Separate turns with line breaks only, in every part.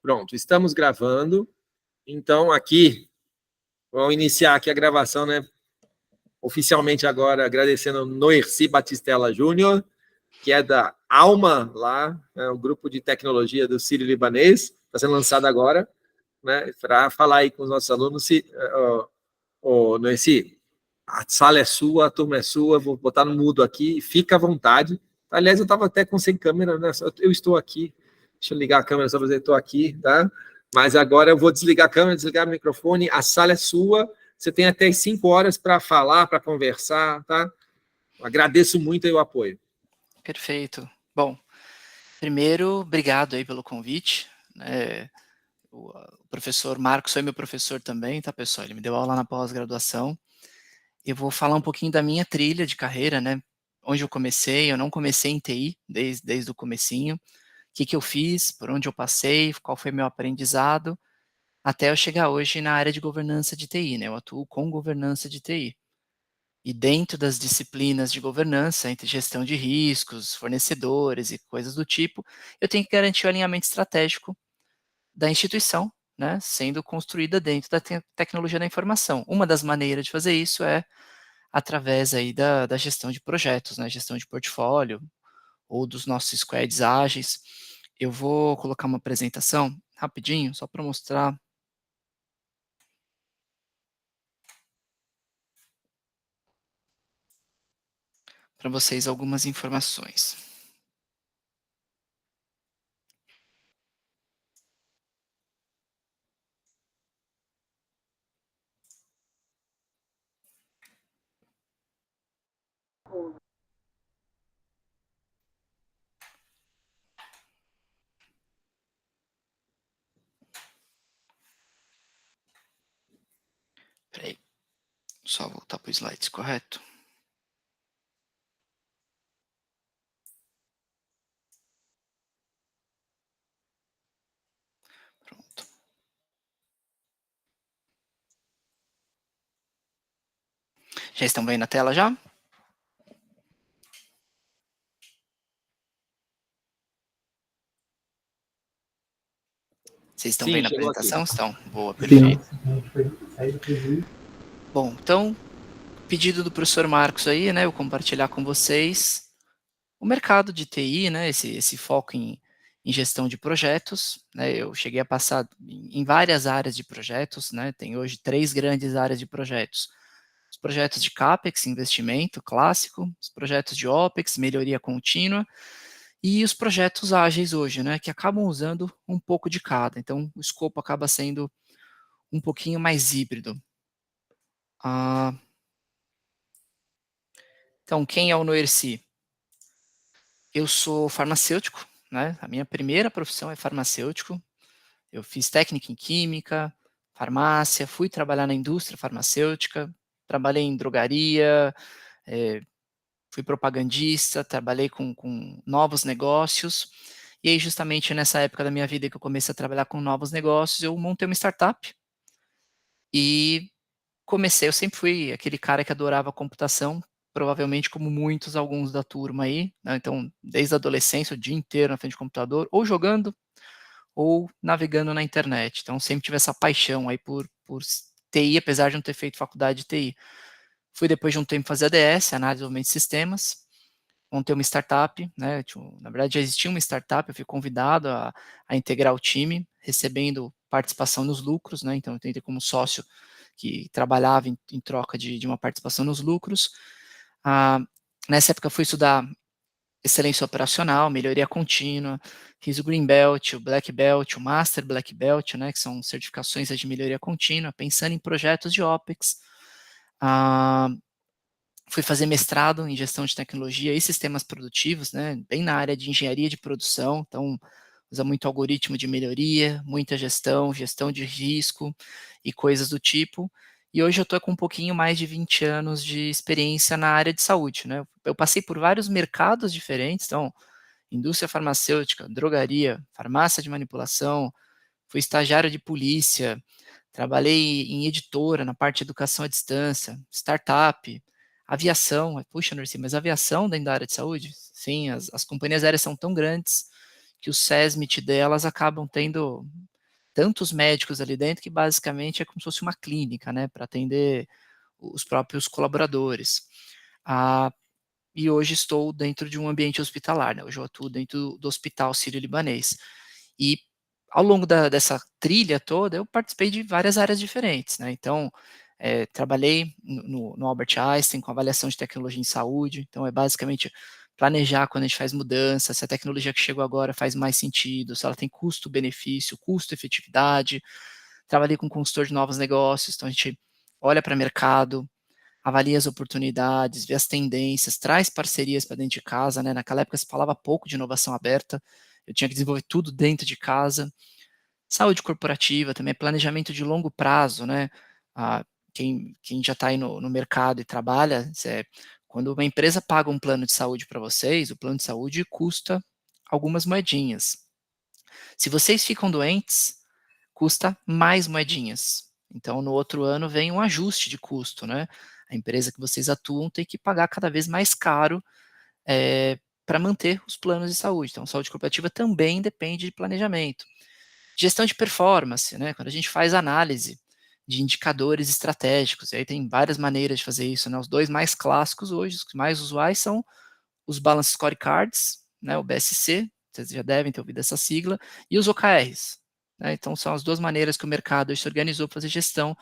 Pronto, estamos gravando. Então, aqui, vamos iniciar aqui a gravação, né? Oficialmente agora, agradecendo Noerci Batistella Júnior, que é da Alma, lá, né, o grupo de tecnologia do Sírio-Libanês, está sendo lançado agora, né? Para falar aí com os nossos alunos. Noerci, a sala é sua, a turma é sua, vou botar no mudo aqui, fica à vontade. Aliás, eu estava até com sem câmera, né? Eu estou aqui. Deixa eu ligar a câmera só para dizer que estou aqui, tá? Mas agora eu vou desligar a câmera, desligar o microfone, a sala é sua, você tem até 5 horas para falar, para conversar, tá? Agradeço muito aí o apoio.
Perfeito. Bom, primeiro, obrigado aí pelo convite. O professor Marcos foi meu professor também, tá, pessoal? Ele me deu aula na pós-graduação. Eu vou falar um pouquinho da minha trilha de carreira, né? Onde eu comecei, eu não comecei em TI desde o comecinho. O que eu fiz, por onde eu passei, qual foi meu aprendizado, até eu chegar hoje na área de governança de TI, né? Eu atuo com governança de TI. E dentro das disciplinas de governança, entre gestão de riscos, fornecedores e coisas do tipo, eu tenho que garantir o alinhamento estratégico da instituição, né, sendo construída dentro da tecnologia da informação. Uma das maneiras de fazer isso é através aí da gestão de projetos, né, gestão de portfólio, ou dos nossos squads ágeis. Eu vou colocar uma apresentação rapidinho, só para mostrar para vocês algumas informações. Peraí, só voltar para o slides, correto? Pronto. Já estão vendo a tela já? Vocês estão vendo a apresentação? Aqui. Estão? Boa, perfeito. Sim. Bom, então, pedido do professor Marcos aí, né, eu compartilhar com vocês o mercado de TI, né, esse foco em gestão de projetos, né, eu cheguei a passar em várias áreas de projetos, né, tem hoje 3 grandes áreas de projetos. Os projetos de CAPEX, investimento clássico, os projetos de OPEX, melhoria contínua, e os projetos ágeis hoje, né, que acabam usando um pouco de cada. Então, o escopo acaba sendo um pouquinho mais híbrido. Então, quem é o Noerci? Eu sou farmacêutico, né? A minha primeira profissão é farmacêutico. Eu fiz técnica em química, farmácia, fui trabalhar na indústria farmacêutica, trabalhei em drogaria, fui propagandista, trabalhei com novos negócios. E aí, justamente nessa época da minha vida que eu comecei a trabalhar com novos negócios, eu montei uma startup e eu sempre fui aquele cara que adorava computação, provavelmente como alguns da turma aí, né? Então, desde a adolescência, o dia inteiro na frente do computador, ou jogando, ou navegando na internet. Então, sempre tive essa paixão aí por TI, apesar de não ter feito faculdade de TI. Fui depois de um tempo fazer ADS, Análise de Desenvolvimento de Sistemas, montei uma startup, né? Na verdade, já existia uma startup, eu fui convidado a integrar o time, recebendo participação nos lucros, né? Então, eu entrei como sócio que trabalhava em troca de uma participação nos lucros. Nessa época, fui estudar excelência operacional, melhoria contínua, fiz o Green Belt, o Black Belt, o Master Black Belt, né, que são certificações de melhoria contínua, pensando em projetos de OPEX. Fui fazer mestrado em gestão de tecnologia e sistemas produtivos, né, bem na área de engenharia de produção, então usa muito algoritmo de melhoria, muita gestão de risco e coisas do tipo. E hoje eu estou com um pouquinho mais de 20 anos de experiência na área de saúde, né? Eu passei por vários mercados diferentes, então, indústria farmacêutica, drogaria, farmácia de manipulação, fui estagiário de polícia, trabalhei em editora, na parte de educação à distância, startup, aviação. Puxa, Nercy, mas aviação dentro da área de saúde? Sim, as companhias aéreas são tão grandes que o SESMIT delas acabam tendo tantos médicos ali dentro que basicamente é como se fosse uma clínica, né, para atender os próprios colaboradores. E hoje estou dentro de um ambiente hospitalar, né, hoje eu atuo dentro do Hospital Sírio-Libanês. E ao longo dessa trilha toda, eu participei de várias áreas diferentes, né, então, trabalhei no Albert Einstein com avaliação de tecnologia em saúde, então é basicamente planejar quando a gente faz mudança, se a tecnologia que chegou agora faz mais sentido, se ela tem custo-benefício, custo-efetividade. Trabalhei com consultor de novos negócios, então a gente olha para mercado, avalia as oportunidades, vê as tendências, traz parcerias para dentro de casa, né? Naquela época se falava pouco de inovação aberta, eu tinha que desenvolver tudo dentro de casa. Saúde corporativa também, planejamento de longo prazo, né? Ah, quem já está aí no mercado e trabalha, quando uma empresa paga um plano de saúde para vocês, o plano de saúde custa algumas moedinhas. Se vocês ficam doentes, custa mais moedinhas. Então, no outro ano vem um ajuste de custo, né? A empresa que vocês atuam tem que pagar cada vez mais caro para manter os planos de saúde. Então, saúde corporativa também depende de planejamento. Gestão de performance, né? Quando a gente faz análise de indicadores estratégicos, e aí tem várias maneiras de fazer isso, né? Os dois mais clássicos hoje, os mais usuais são os Balance Scorecards, né? O BSC, vocês já devem ter ouvido essa sigla, e os OKRs. Né? Então, são as duas maneiras que o mercado se organizou para fazer gestão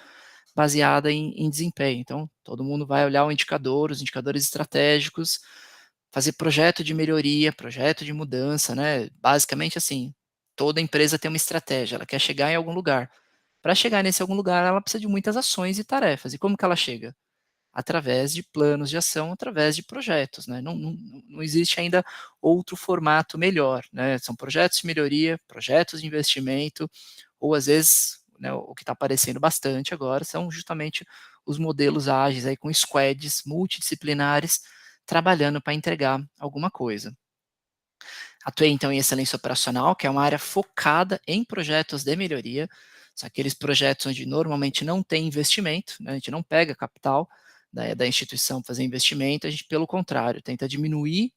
baseada em desempenho. Então, todo mundo vai olhar o indicador, os indicadores estratégicos, fazer projeto de melhoria, projeto de mudança, né? Basicamente assim, toda empresa tem uma estratégia, ela quer chegar em algum lugar. Para chegar nesse algum lugar, ela precisa de muitas ações e tarefas. E como que ela chega? Através de planos de ação, através de projetos, né? Não existe ainda outro formato melhor, né? São projetos de melhoria, projetos de investimento, ou às vezes, né, o que está aparecendo bastante agora são justamente os modelos ágeis aí com squads multidisciplinares trabalhando para entregar alguma coisa. Atuei então em excelência operacional, que é uma área focada em projetos de melhoria, são aqueles projetos onde normalmente não tem investimento, né, a gente não pega capital da instituição para fazer investimento, a gente, pelo contrário, tenta diminuir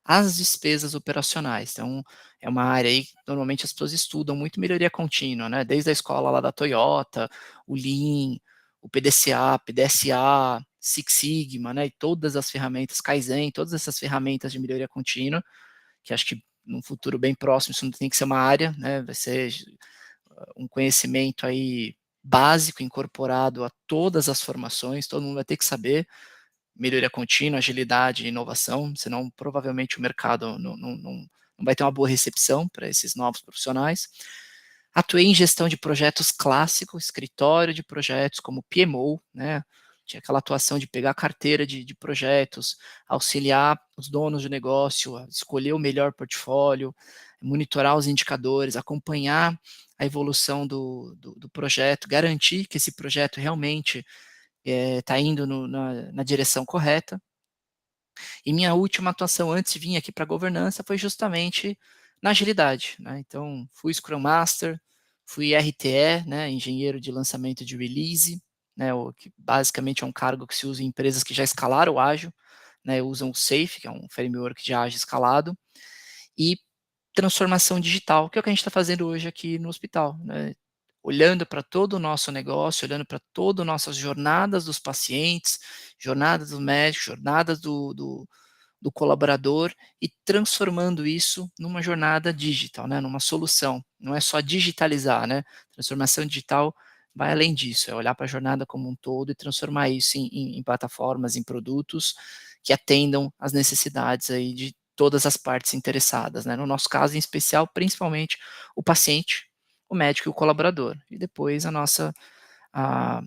as despesas operacionais. Então, é uma área aí que normalmente as pessoas estudam muito melhoria contínua, né, desde a escola lá da Toyota, o Lean, o PDCA, PDSA, Six Sigma, né, e todas as ferramentas, Kaizen, todas essas ferramentas de melhoria contínua, que acho que num futuro bem próximo isso não tem que ser uma área, né, vai ser um conhecimento aí básico incorporado a todas as formações, todo mundo vai ter que saber melhoria contínua, agilidade e inovação, senão provavelmente o mercado não vai ter uma boa recepção para esses novos profissionais. Atuei em gestão de projetos clássicos, escritório de projetos como PMO, né? Tinha aquela atuação de pegar a carteira de projetos, auxiliar os donos de negócio a escolher o melhor portfólio, monitorar os indicadores, acompanhar a evolução do projeto, garantir que esse projeto realmente está indo na direção correta. E minha última atuação antes de vir aqui para a governança foi justamente na agilidade, né? Então, fui Scrum Master, fui RTE, né, engenheiro de lançamento de release, né, o que basicamente é um cargo que se usa em empresas que já escalaram o ágil, né, usam o SAFe, que é um framework de ágil escalado, e transformação digital, que é o que a gente está fazendo hoje aqui no hospital, né? Olhando para todo o nosso negócio, olhando para todas as nossas jornadas dos pacientes, jornadas do médico, jornadas do colaborador e transformando isso numa jornada digital, né, numa solução. Não é só digitalizar, né? Transformação digital vai além disso, é olhar para a jornada como um todo e transformar isso em plataformas, em produtos que atendam às necessidades aí de todas as partes interessadas, né? No nosso caso, em especial, principalmente o paciente, o médico e o colaborador. E depois a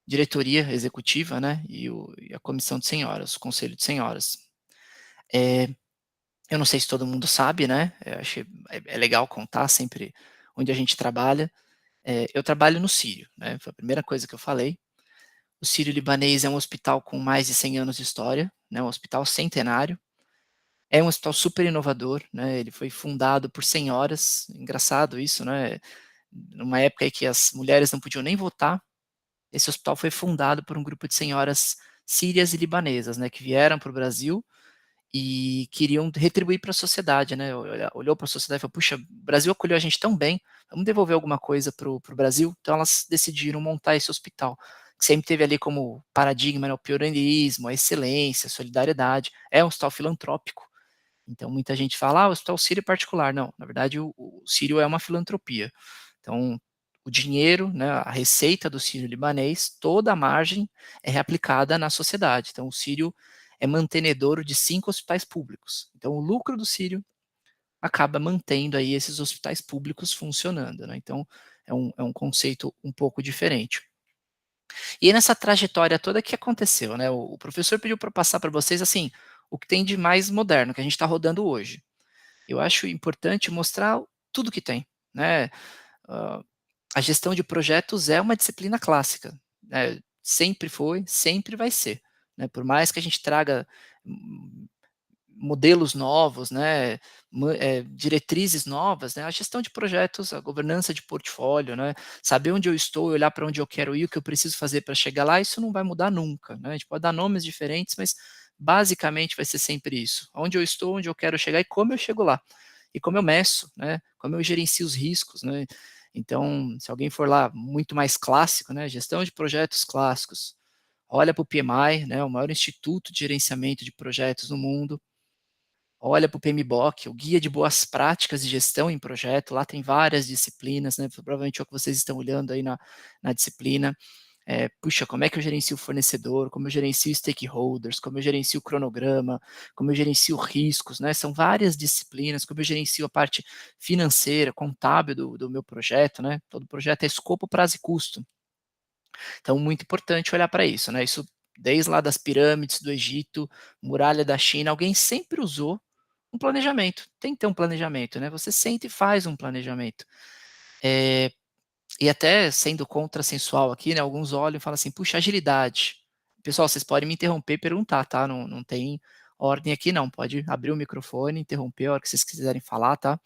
diretoria executiva, né, e a comissão de senhoras, o conselho de senhoras. Eu não sei se todo mundo sabe, né, eu achei é legal contar sempre onde a gente trabalha. Eu trabalho no Sírio, né, foi a primeira coisa que eu falei. O Sírio-Libanês é um hospital com mais de 100 anos de história, né, um hospital centenário. É um hospital super inovador, né, ele foi fundado por senhoras, engraçado isso, né, numa época em que as mulheres não podiam nem votar. Esse hospital foi fundado por um grupo de senhoras sírias e libanesas, né, que vieram para o Brasil e queriam retribuir para a sociedade, né? Olhou para a sociedade e falou, puxa, o Brasil acolheu a gente tão bem, vamos devolver alguma coisa para o Brasil. Então elas decidiram montar esse hospital, que sempre teve ali como paradigma, né, o pioneirismo, a excelência, a solidariedade. É um hospital filantrópico. Então muita gente fala, o hospital Sírio é particular. Não, na verdade o Sírio é uma filantropia. Então o dinheiro, né, a receita do Sírio libanês, toda a margem é reaplicada na sociedade. Então o Sírio é mantenedor de 5 hospitais públicos. Então o lucro do Sírio acaba mantendo aí esses hospitais públicos funcionando, né? Então é um conceito um pouco diferente. E nessa trajetória toda que aconteceu, né? O professor pediu para passar para vocês assim o que tem de mais moderno que a gente está rodando hoje. Eu acho importante mostrar tudo que tem, né? Uh, a gestão de projetos é uma disciplina clássica, né? Sempre foi, sempre vai ser, né? Por mais que a gente traga modelos novos, né, diretrizes novas, né, a gestão de projetos, a governança de portfólio, né, saber onde eu estou, olhar para onde eu quero ir, o que eu preciso fazer para chegar lá, isso não vai mudar nunca, né, a gente pode dar nomes diferentes, mas basicamente vai ser sempre isso, onde eu estou, onde eu quero chegar e como eu chego lá, e como eu meço, né, como eu gerencio os riscos, né, então, se alguém for lá muito mais clássico, né, gestão de projetos clássicos, olha para o PMI, né, o maior instituto de gerenciamento de projetos no mundo, olha para o PMBOK, o Guia de Boas Práticas de Gestão em Projeto, lá tem várias disciplinas, né, provavelmente é o que vocês estão olhando aí na disciplina. Puxa, como é que eu gerencio o fornecedor, como eu gerencio stakeholders, como eu gerencio o cronograma, como eu gerencio riscos, né, são várias disciplinas, como eu gerencio a parte financeira, contábil do meu projeto, né, todo projeto é escopo, prazo e custo. Então, muito importante olhar para isso, né, isso desde lá das pirâmides do Egito, muralha da China, alguém sempre usou um planejamento, tem que ter um planejamento, né, você senta e faz um planejamento. E até sendo contrassensual aqui, né, alguns olham e falam assim, puxa, agilidade. Pessoal, vocês podem me interromper e perguntar, tá, não tem ordem aqui não, pode abrir o microfone, interromper a hora que vocês quiserem falar, tá.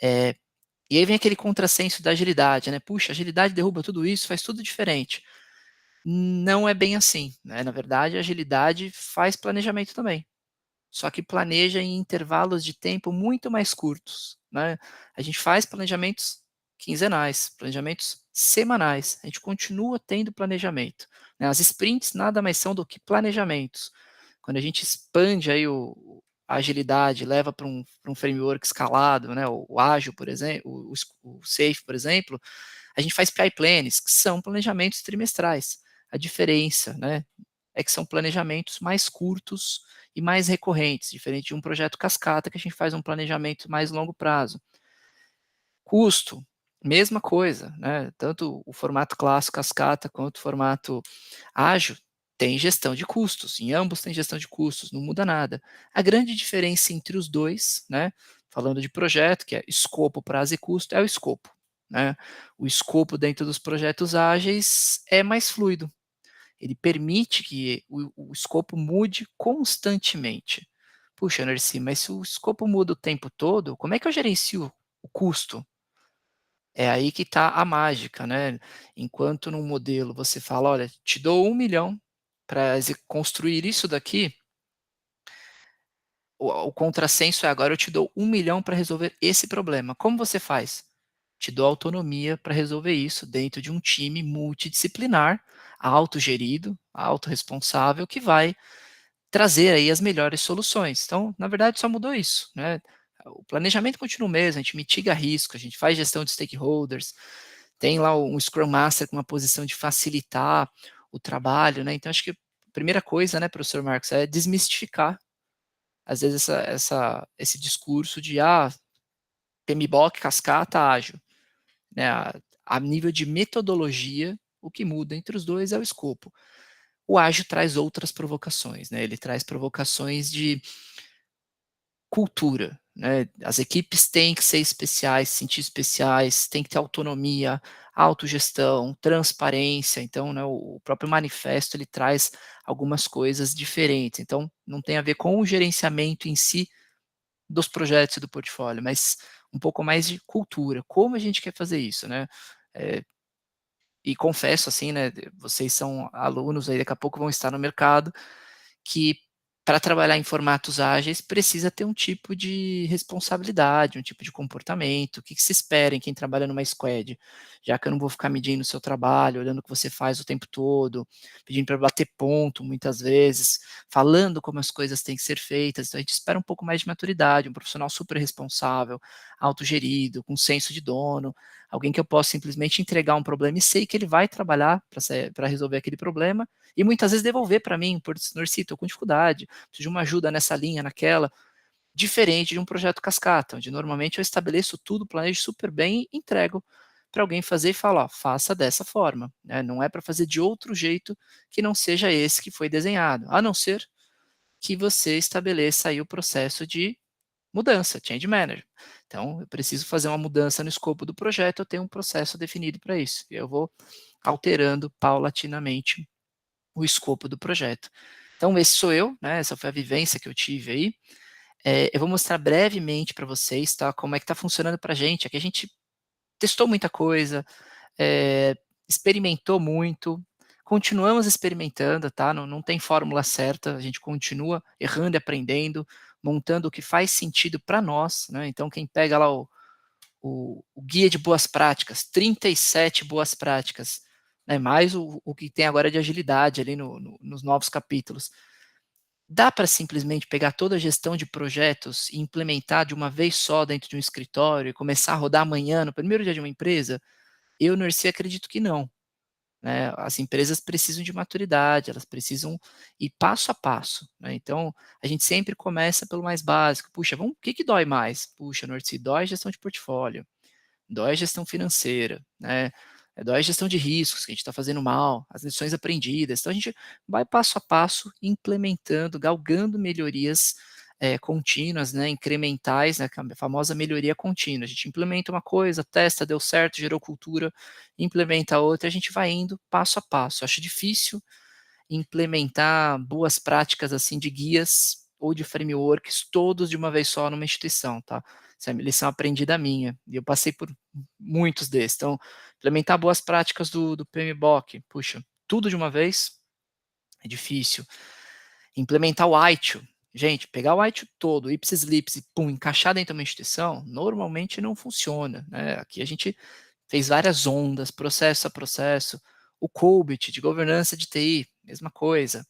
E aí vem aquele contrassenso da agilidade, né, puxa, agilidade derruba tudo isso, faz tudo diferente. Não é bem assim, né, na verdade a agilidade faz planejamento também. Só que planeja em intervalos de tempo muito mais curtos, né. A gente faz planejamentos quinzenais, planejamentos semanais, a gente continua tendo planejamento, né. As sprints nada mais são do que planejamentos. Quando a gente expande aí a agilidade, leva para um framework escalado, né, o ágil, por exemplo, o safe, por exemplo, a gente faz PI plans, que são planejamentos trimestrais. A diferença, né, é que são planejamentos mais curtos e mais recorrentes, diferente de um projeto cascata que a gente faz um planejamento mais longo prazo. Custo, mesma coisa, né? Tanto o formato clássico cascata quanto o formato ágil tem gestão de custos, em ambos tem gestão de custos, não muda nada. A grande diferença entre os dois, né, falando de projeto, que é escopo, prazo e custo, é o escopo, né? O escopo dentro dos projetos ágeis é mais fluido, ele permite que o escopo mude constantemente. Puxa, Nercy, mas se o escopo muda o tempo todo, como é que eu gerencio o custo? É aí que está a mágica, né? Enquanto num modelo você fala, olha, te dou 1 milhão para construir isso daqui, o contrassenso é agora eu te dou 1 milhão para resolver esse problema. Como você faz? Te dou autonomia para resolver isso dentro de um time multidisciplinar, autogerido, autorresponsável, que vai trazer aí as melhores soluções. Então, na verdade, só mudou isso, né? O planejamento continua o mesmo, a gente mitiga risco, a gente faz gestão de stakeholders, tem lá um Scrum Master com uma posição de facilitar o trabalho, né? Então, acho que a primeira coisa, né, professor Marcos, é desmistificar, às vezes, esse discurso de, PMBOK, cascata, ágil, né? A nível de metodologia, o que muda entre os dois é o escopo. O ágil traz outras provocações, né? Ele traz provocações de cultura, né? As equipes têm que ser especiais, se sentir especiais, tem que ter autonomia, autogestão, transparência. Então, né, o próprio manifesto ele traz algumas coisas diferentes. Então, não tem a ver com o gerenciamento em si dos projetos e do portfólio, mas um pouco mais de cultura. Como a gente quer fazer isso, né? E confesso assim, né, vocês são alunos aí, daqui a pouco vão estar no mercado, que para trabalhar em formatos ágeis, precisa ter um tipo de responsabilidade, um tipo de comportamento. O que se espera em quem trabalha numa squad? Já que eu não vou ficar medindo o seu trabalho, olhando o que você faz o tempo todo, pedindo para bater ponto muitas vezes, falando como as coisas têm que ser feitas. Então a gente espera um pouco mais de maturidade, um profissional super responsável, autogerido, com senso de dono, alguém que eu posso simplesmente entregar um problema e sei que ele vai trabalhar para resolver aquele problema, e muitas vezes devolver para mim, por Norci, estou com dificuldade, preciso de uma ajuda nessa linha, naquela, diferente de um projeto cascata, onde normalmente eu estabeleço tudo, planejo super bem e entrego para alguém fazer e falar, ó, faça dessa forma, né? Não é para fazer de outro jeito que não seja esse que foi desenhado, a não ser que você estabeleça aí o processo de mudança, change manager. Então, eu preciso fazer uma mudança no escopo do projeto, eu tenho um processo definido para isso, e eu vou alterando paulatinamente o escopo do projeto. Então, esse sou eu, né? Essa foi a vivência que eu tive aí. Eu vou mostrar brevemente para vocês, tá? Como é que está funcionando para a gente. Aqui a gente testou muita coisa, experimentou muito, continuamos experimentando, tá? Não tem fórmula certa, a gente continua errando e aprendendo, montando o que faz sentido para nós, né? Então, quem pega lá o guia de boas práticas, 37 boas práticas, né, mais o que tem agora de agilidade ali nos novos capítulos. Dá para simplesmente pegar toda a gestão de projetos e implementar de uma vez só dentro de um escritório e começar a rodar amanhã, no primeiro dia de uma empresa? Eu, Nercy, acredito que não. Né? As empresas precisam de maturidade, elas precisam ir passo a passo. Né? Então, a gente sempre começa pelo mais básico. Puxa, o que dói mais? Puxa, Nercy, dói gestão de portfólio, dói gestão financeira, né? Dói gestão de riscos, que a gente está fazendo mal, as lições aprendidas. Então, a gente vai passo a passo, implementando, galgando melhorias contínuas, né, incrementais, né, a famosa melhoria contínua. A gente implementa uma coisa, testa, deu certo, gerou cultura, implementa outra, a gente vai indo passo a passo. Eu acho difícil implementar boas práticas assim de guias ou de frameworks todos de uma vez só numa instituição, tá? Essa é uma lição aprendida minha, e eu passei por muitos desses. Então, implementar boas práticas do PMBOK, puxa, tudo de uma vez é difícil. Implementar o ITIL, gente, pegar o ITIL todo, ipsis lipsis, pum, encaixar dentro de uma instituição, normalmente não funciona, né? Aqui a gente fez várias ondas, processo a processo. O COBIT, de governança de TI, mesma coisa.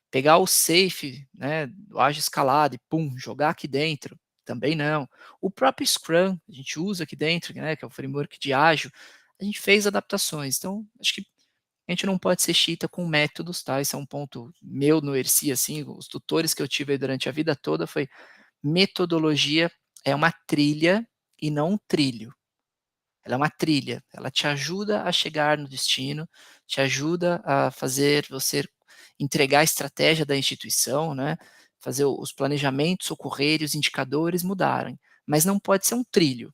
Pegar o SAFe, né, do ágil escalado e pum, jogar aqui dentro, também não. O próprio Scrum, a gente usa aqui dentro, né, que é o framework de ágil, a gente fez adaptações. Então, acho que a gente não pode ser chita com métodos, tá? Esse é um ponto meu no ERSI, assim, os tutores que eu tive durante a vida toda foi metodologia é uma trilha e não um trilho. Ela é uma trilha, ela te ajuda a chegar no destino, te ajuda a fazer você entregar a estratégia da instituição, né? Fazer os planejamentos ocorrerem, os indicadores mudarem, mas não pode ser um trilho.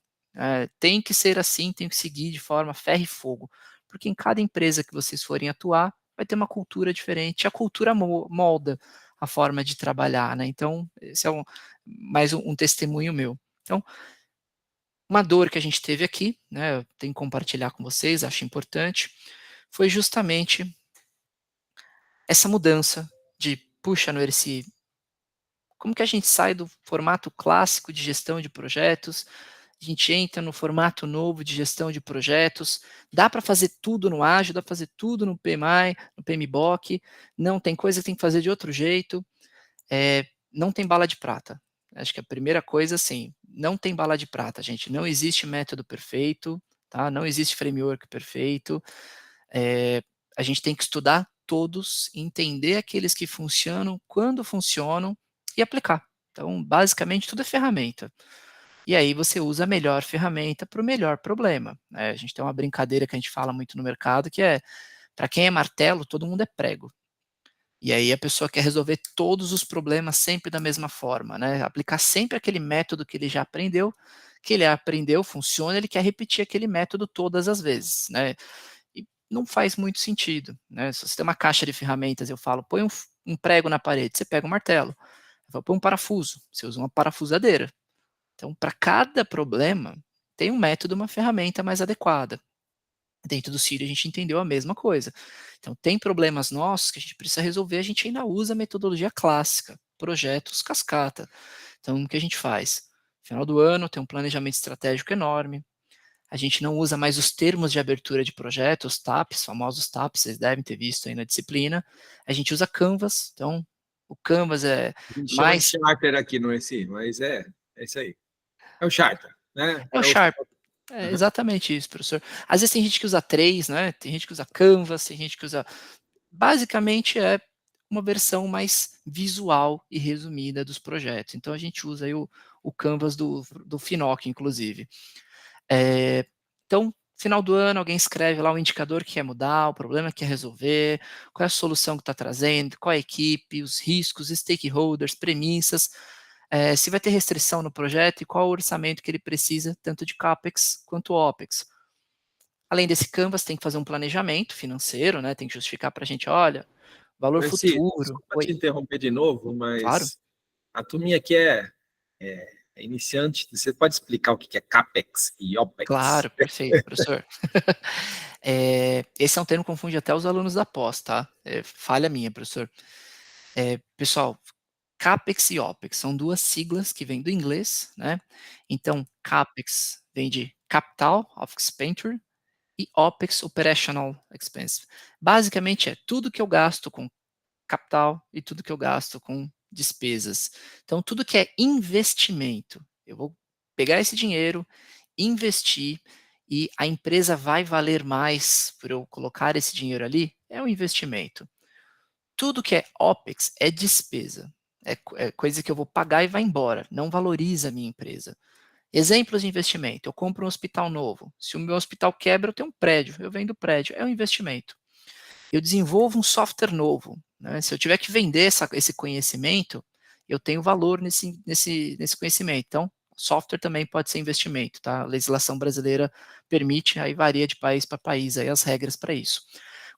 Tem que ser assim, tem que seguir de forma ferro e fogo, porque em cada empresa que vocês forem atuar, vai ter uma cultura diferente, a cultura molda a forma de trabalhar, né? Então, esse é mais um testemunho meu. Então, uma dor que a gente teve aqui, né, eu tenho que compartilhar com vocês, acho importante, foi justamente essa mudança de, puxa, Noerici, como que a gente sai do formato clássico de gestão de projetos, a gente entra no formato novo de gestão de projetos, dá para fazer tudo no Ágil, dá para fazer tudo no PMI, no PMBOK, não, tem coisa que tem que fazer de outro jeito, não tem bala de prata. Acho que a primeira coisa, assim, não tem bala de prata, gente. Não existe método perfeito, tá? Não existe framework perfeito. A gente tem que estudar todos, entender aqueles que funcionam, quando funcionam e aplicar. Então, basicamente, tudo é ferramenta. E aí você usa a melhor ferramenta para o melhor problema. Né? A gente tem uma brincadeira que a gente fala muito no mercado, que é, para quem é martelo, todo mundo é prego. E aí a pessoa quer resolver todos os problemas sempre da mesma forma, né? Aplicar sempre aquele método que ele aprendeu, funciona, ele quer repetir aquele método todas as vezes, né? E não faz muito sentido, né? Se você tem uma caixa de ferramentas, eu falo, põe um prego na parede, você pega um martelo. Eu falo, põe um parafuso, você usa uma parafusadeira. Então, para cada problema, tem um método, uma ferramenta mais adequada. Dentro do Círio a gente entendeu a mesma coisa. Então, tem problemas nossos que a gente precisa resolver, a gente ainda usa a metodologia clássica. projetos cascata. Então, o que a gente faz? Final do ano, tem um planejamento estratégico enorme, a gente não usa mais os termos de abertura de projeto, os TAPs, famosos TAPs, vocês devem ter visto aí na disciplina. A gente usa Canvas, então o Canvas é
A gente chama de
mais...
charter aqui no ESI, mas é isso aí. É o charter, né?
É o Sharp, é exatamente isso, professor. Às vezes tem gente que usa 3, né? Tem gente que usa Canvas, tem gente que usa... Basicamente é uma versão mais visual e resumida dos projetos. Então a gente usa aí o Canvas do Finoc, inclusive. Então, final do ano, alguém escreve lá o indicador que quer mudar, o problema que quer resolver, qual é a solução que está trazendo, qual é a equipe, os riscos, stakeholders, premissas, se vai ter restrição no projeto e qual o orçamento que ele precisa, tanto de CAPEX quanto OPEX. Além desse Canvas, tem que fazer um planejamento financeiro, né? Tem que justificar para a gente, olha, valor
ESI,
futuro.
desculpa te
Oi,
interromper de novo,
claro.
mas a turminha aqui é iniciante. Você pode explicar o que é CAPEX e OPEX?
Claro, perfeito, professor. Esse é um termo que confunde até os alunos da pós, tá? Falha minha, professor. Pessoal, CAPEX e OPEX são duas siglas que vêm do inglês, né? Então, CAPEX vem de Capital of Expenditure e OPEX, Operational Expense. Basicamente é tudo que eu gasto com capital e tudo que eu gasto com despesas. Então, tudo que é investimento, eu vou pegar esse dinheiro, investir e a empresa vai valer mais por eu colocar esse dinheiro ali, é um investimento. Tudo que é OPEX é despesa, é coisa que eu vou pagar e vai embora, não valoriza a minha empresa. Exemplos de investimento, eu compro um hospital novo, se o meu hospital quebra, eu tenho um prédio, eu vendo o prédio, é um investimento. Eu desenvolvo um software novo, né? Se eu tiver que vender esse conhecimento, eu tenho valor nesse conhecimento. Então, software também pode ser investimento, tá? A legislação brasileira permite, aí varia de país para país aí as regras para isso.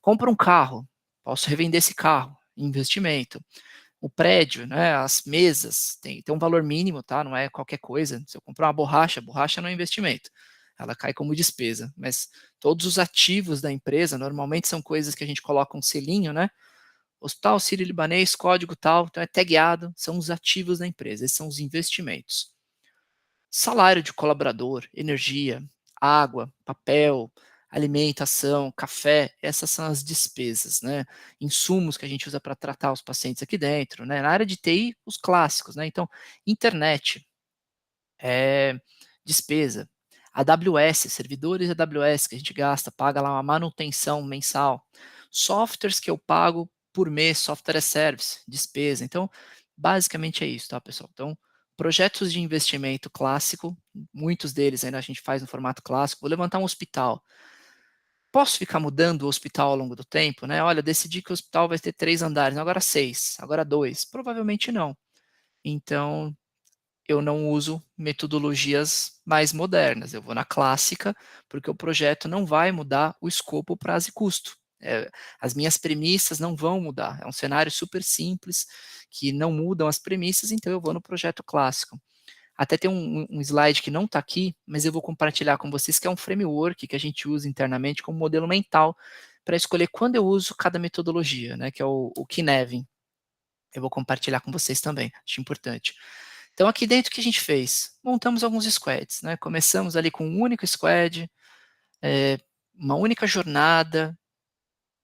Compro um carro, posso revender esse carro, investimento. O prédio, né, as mesas, tem um valor mínimo, tá? Não é qualquer coisa. Se eu comprar uma borracha, borracha não é investimento. Ela cai como despesa. Mas todos os ativos da empresa, normalmente são coisas que a gente coloca um selinho, né? Hospital Sírio-Libanês, código tal, então é tagueado, são os ativos da empresa, esses são os investimentos. Salário de colaborador, energia, água, papel, alimentação, café, essas são as despesas, né? Insumos que a gente usa para tratar os pacientes aqui dentro, né? Na área de TI, os clássicos, né? Então, internet, despesa. AWS, servidores AWS que a gente gasta, paga lá uma manutenção mensal. Softwares que eu pago por mês, software as service, despesa. Então, basicamente é isso, tá, pessoal? Então, projetos de investimento clássico, muitos deles ainda a gente faz no formato clássico. Vou levantar um hospital. Posso ficar mudando o hospital ao longo do tempo, né? Olha, decidi que o hospital vai ter 3 andares, agora 6, agora 2. Provavelmente não. Então, eu não uso metodologias mais modernas, eu vou na clássica, porque o projeto não vai mudar o escopo, prazo e custo. As minhas premissas não vão mudar, é um cenário super simples, que não mudam as premissas, então eu vou no projeto clássico. Até tem um slide que não está aqui, mas eu vou compartilhar com vocês, que é um framework que a gente usa internamente como modelo mental, para escolher quando eu uso cada metodologia, né, que é o Kinevin. Eu vou compartilhar com vocês também, acho importante. Então, aqui dentro, o que a gente fez? Montamos alguns squads, né? Começamos ali com um único squad, uma única jornada,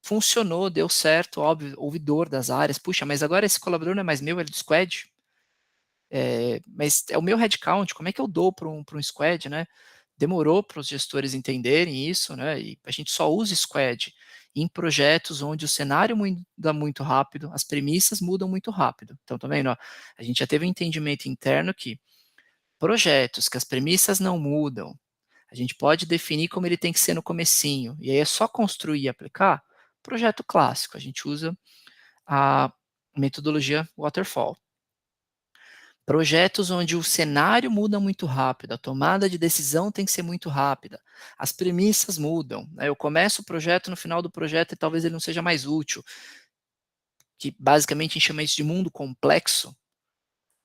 funcionou, deu certo, óbvio, houve dor das áreas. Puxa, mas agora esse colaborador não é mais meu, ele é do squad? Mas é o meu headcount, como é que eu dou para um squad, né? Demorou para os gestores entenderem isso, né? E a gente só usa squad em projetos onde o cenário muda muito rápido, as premissas mudam muito rápido. Então, tá vendo? Ó, a gente já teve um entendimento interno que projetos que as premissas não mudam, a gente pode definir como ele tem que ser no comecinho, e aí é só construir e aplicar. Projeto clássico, a gente usa a metodologia waterfall. Projetos onde o cenário muda muito rápido, a tomada de decisão tem que ser muito rápida, as premissas mudam, né? Eu começo o projeto, no final do projeto e talvez ele não seja mais útil, que basicamente a gente chama isso de mundo complexo,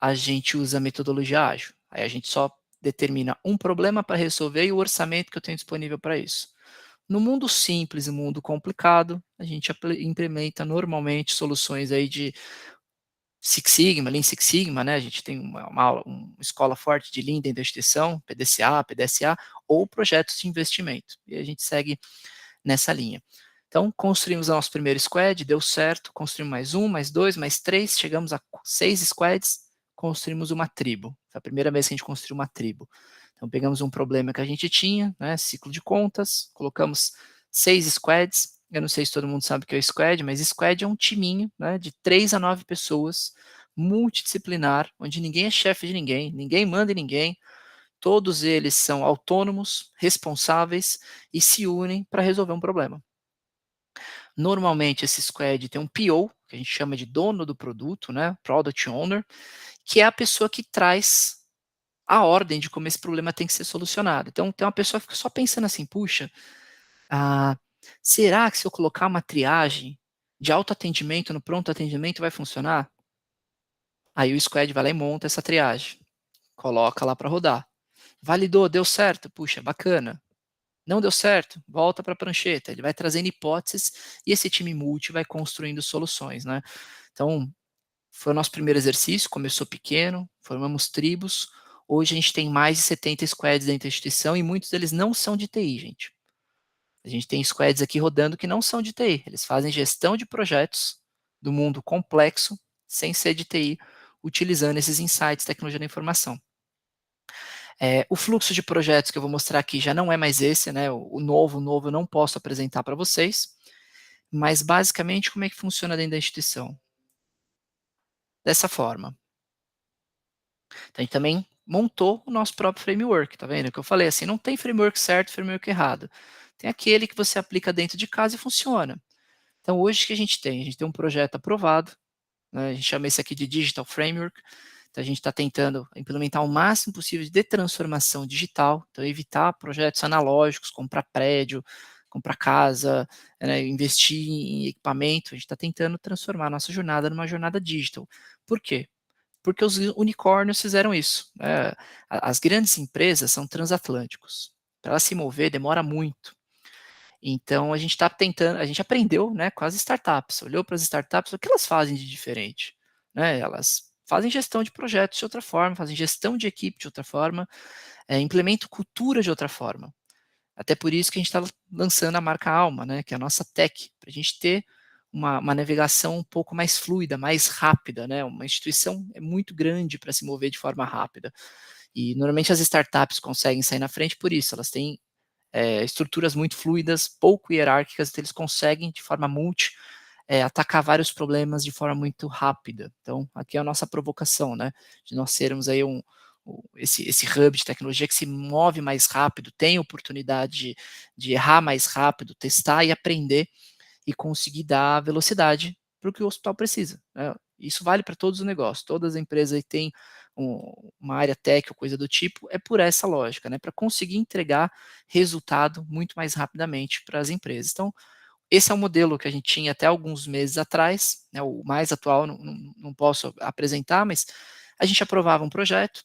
a gente usa a metodologia ágil. Aí a gente só determina um problema para resolver e o orçamento que eu tenho disponível para isso. No mundo simples e mundo complicado, a gente implementa normalmente soluções aí de Six Sigma, Lean Six Sigma, né? A gente tem uma escola forte de Lean dentro da instituição, PDCA, PDSA, ou projetos de investimento. E a gente segue nessa linha. Então, construímos o nosso primeiro squad, deu certo, construímos mais um, mais dois, mais três, chegamos a 6 squads, construímos uma tribo. Foi a primeira vez que a gente construiu uma tribo. Então, pegamos um problema que a gente tinha, né, ciclo de contas, colocamos 6 squads. Eu não sei se todo mundo sabe o que é o squad, mas squad é um timinho, né, de 3 a 9 pessoas, multidisciplinar, onde ninguém é chefe de ninguém, ninguém manda em ninguém, todos eles são autônomos, responsáveis e se unem para resolver um problema. Normalmente, esse squad tem um PO, que a gente chama de dono do produto, né, Product Owner, que é a pessoa que traz a ordem de como esse problema tem que ser solucionado. Então, tem uma pessoa que fica só pensando assim, puxa, será que se eu colocar uma triagem de autoatendimento no pronto atendimento vai funcionar? Aí o squad vai lá e monta essa triagem, coloca lá para rodar. Validou, deu certo, puxa, bacana. Não deu certo, volta para a prancheta. Ele vai trazendo hipóteses e esse time multi vai construindo soluções, né? Então, foi o nosso primeiro exercício, começou pequeno, formamos tribos. Hoje a gente tem mais de 70 squads dentro da instituição e muitos deles não são de TI, gente. A gente tem squads aqui rodando que não são de TI. Eles fazem gestão de projetos do mundo complexo, sem ser de TI, utilizando esses insights, tecnologia da informação. O fluxo de projetos que eu vou mostrar aqui já não é mais esse, né? O novo eu não posso apresentar para vocês, mas basicamente como é que funciona dentro da instituição? Dessa forma. Então, a gente também montou o nosso próprio framework, tá vendo? O que eu falei, assim, não tem framework certo, framework errado. Tem aquele que você aplica dentro de casa e funciona. Então, hoje o que a gente tem? A gente tem um projeto aprovado, né? A gente chama esse aqui de Digital Framework. Então, a gente está tentando implementar o máximo possível de transformação digital, então evitar projetos analógicos, comprar prédio, comprar casa, né, investir em equipamento. A gente está tentando transformar a nossa jornada numa jornada digital. Por quê? Porque os unicórnios fizeram isso, né? As grandes empresas são transatlânticos. Para elas se mover demora muito. Então a gente está tentando, a gente aprendeu, né, com as startups, olhou para as startups, o que elas fazem de diferente, né? Elas fazem gestão de projetos de outra forma, fazem gestão de equipe de outra forma, implementam cultura de outra forma. Até por isso que a gente está lançando a marca Alma, né, que é a nossa tech, para a gente ter uma navegação um pouco mais fluida, mais rápida, né? Uma instituição é muito grande para se mover de forma rápida. E normalmente as startups conseguem sair na frente por isso, elas têm estruturas muito fluidas, pouco hierárquicas, então eles conseguem, de forma multi, atacar vários problemas de forma muito rápida. Então, aqui é a nossa provocação, né? De nós sermos aí esse hub de tecnologia que se move mais rápido, tem oportunidade de errar mais rápido, testar e aprender e conseguir dar velocidade para o que o hospital precisa, né? Isso vale para todos os negócios, todas as empresas aí têm uma área tech ou coisa do tipo, é por essa lógica, né? Para conseguir entregar resultado muito mais rapidamente para as empresas. Então, esse é o modelo que a gente tinha até alguns meses atrás, né? O mais atual não posso apresentar, mas a gente aprovava um projeto,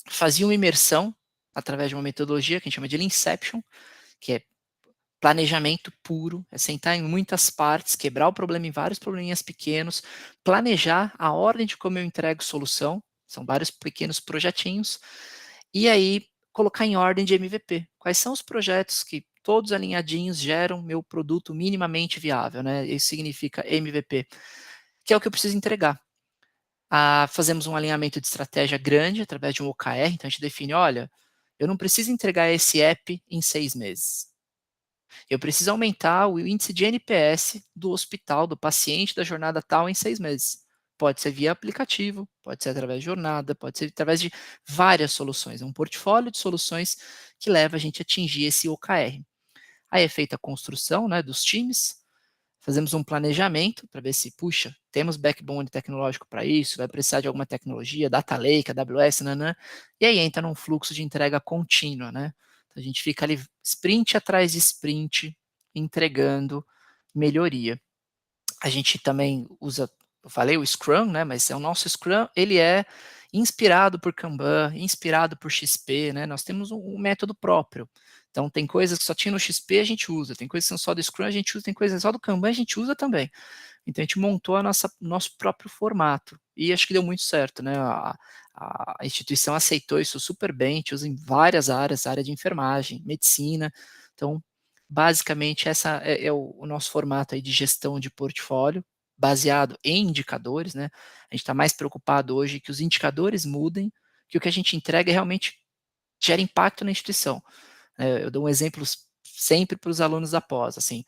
fazia uma imersão através de uma metodologia que a gente chama de Leanception, que é planejamento puro, é sentar em muitas partes, quebrar o problema em vários probleminhas pequenos, planejar a ordem de como eu entrego solução, são vários pequenos projetinhos, e aí colocar em ordem de MVP. Quais são os projetos que todos alinhadinhos geram meu produto minimamente viável, né? Isso significa MVP, que é o que eu preciso entregar. Fazemos um alinhamento de estratégia grande através de um OKR, então a gente define, olha, eu não preciso entregar esse app em 6 meses. Eu preciso aumentar o índice de NPS do hospital, do paciente da jornada tal em 6 meses. Pode ser via aplicativo, pode ser através de jornada, pode ser através de várias soluções. É um portfólio de soluções que leva a gente a atingir esse OKR. Aí é feita a construção, né, dos times, fazemos um planejamento para ver se, puxa, temos backbone tecnológico para isso, vai precisar de alguma tecnologia, Data Lake, AWS, nanã, e aí entra num fluxo de entrega contínua, né? Então a gente fica ali sprint atrás de sprint, entregando melhoria. A gente também usa eu falei o Scrum, né, mas o nosso Scrum, ele é inspirado por Kanban, inspirado por XP, né, nós temos um método próprio. Então, tem coisas que só tinha no XP, a gente usa, tem coisas que são só do Scrum, a gente usa, tem coisas só do Kanban, a gente usa também. Então, a gente montou nosso próprio formato, e acho que deu muito certo, né, a instituição aceitou isso super bem, a gente usa em várias áreas, área de enfermagem, medicina, então, basicamente, essa é o nosso formato aí de gestão de portfólio, baseado em indicadores, né, a gente está mais preocupado hoje que os indicadores mudem, que o que a gente entrega realmente gera impacto na instituição. Eu dou um exemplo sempre para os alunos da pós, assim,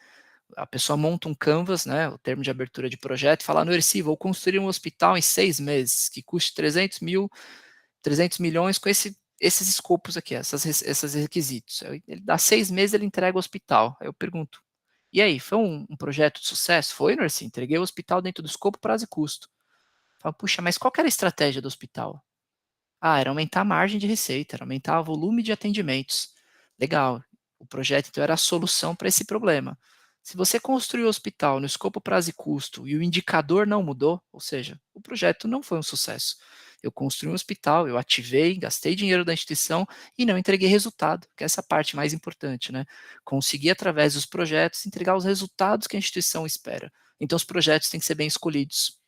a pessoa monta um canvas, né, o termo de abertura de projeto, e fala, no Erci, vou construir um hospital em 6 meses, que custe 300 milhões com esses escopos aqui, esses requisitos. Ele dá 6 meses, ele entrega o hospital. Aí eu pergunto, e aí, foi um projeto de sucesso? Foi, Nercy? Entreguei o hospital dentro do escopo, prazo e custo. Fala, puxa, mas qual que era a estratégia do hospital? Ah, era aumentar a margem de receita, era aumentar o volume de atendimentos. Legal. O projeto, então, era a solução para esse problema. Se você construiu o hospital no escopo, prazo e custo e o indicador não mudou, ou seja, o projeto não foi um sucesso. Eu construí um hospital, eu ativei, gastei dinheiro da instituição e não entreguei resultado, que é essa parte mais importante, né? Conseguir, através dos projetos, entregar os resultados que a instituição espera. Então, os projetos têm que ser bem escolhidos,